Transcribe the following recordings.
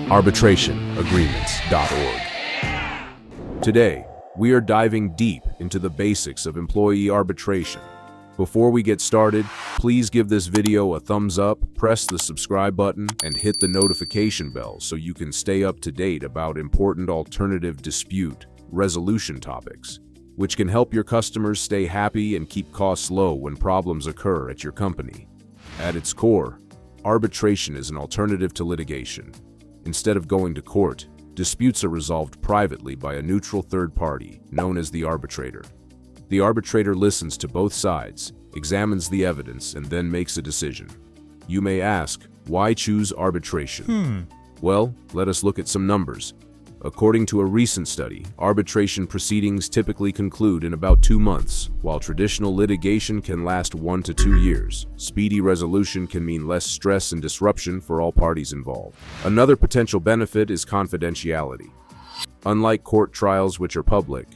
arbitrationagreements.org. Today, we are diving deep into the basics of employee arbitration. Before we get started, please give this video a thumbs up, press the subscribe button, and hit the notification bell so you can stay up to date about important alternative dispute resolution topics, which can help your customers stay happy and keep costs low when problems occur at your company. At its core, arbitration is an alternative to litigation. Instead of going to court, disputes are resolved privately by a neutral third party, known as the arbitrator. The arbitrator listens to both sides, examines the evidence, and then makes a decision. You may ask, why choose arbitration? Well, let us look at some numbers. According to a recent study, arbitration proceedings typically conclude in about 2 months, while traditional litigation can last 1 to 2 years. Speedy resolution can mean less stress and disruption for all parties involved. Another potential benefit is confidentiality. Unlike court trials, which are public,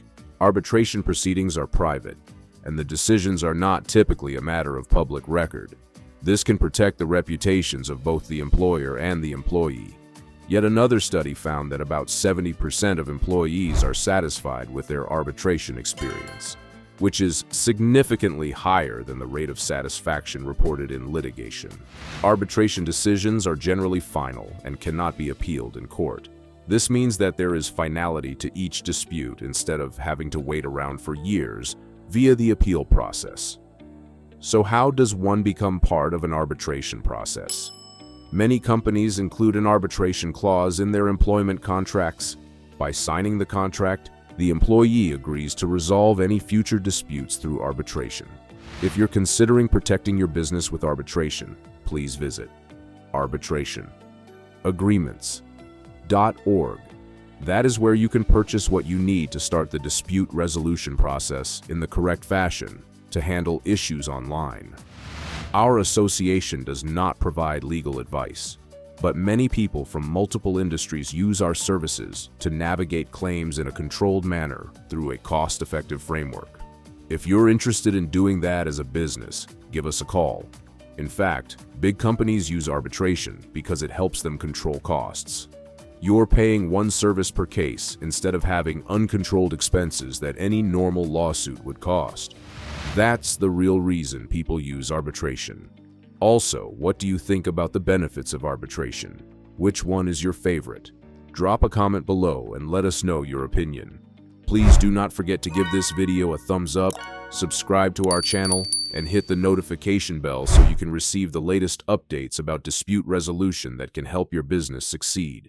arbitration proceedings are private, and the decisions are not typically a matter of public record. This can protect the reputations of both the employer and the employee. Yet another study found that about 70% of employees are satisfied with their arbitration experience, which is significantly higher than the rate of satisfaction reported in litigation. Arbitration decisions are generally final and cannot be appealed in court. This means that there is finality to each dispute instead of having to wait around for years via the appeal process. So how does one become part of an arbitration process? Many companies include an arbitration clause in their employment contracts. By signing the contract, the employee agrees to resolve any future disputes through arbitration. If you're considering protecting your business with arbitration, please visit arbitrationagreements.org. That is where you can purchase what you need to start the dispute resolution process in the correct fashion to handle issues online. Our association does not provide legal advice, but many people from multiple industries use our services to navigate claims in a controlled manner through a cost-effective framework. If you're interested in doing that as a business, give us a call. In fact, big companies use arbitration because it helps them control costs. You're paying one service per case instead of having uncontrolled expenses that any normal lawsuit would cost. That's the real reason people use arbitration. Also, what do you think about the benefits of arbitration? Which one is your favorite? Drop a comment below and let us know your opinion. Please do not forget to give this video a thumbs up, subscribe to our channel, and hit the notification bell so you can receive the latest updates about dispute resolution that can help your business succeed.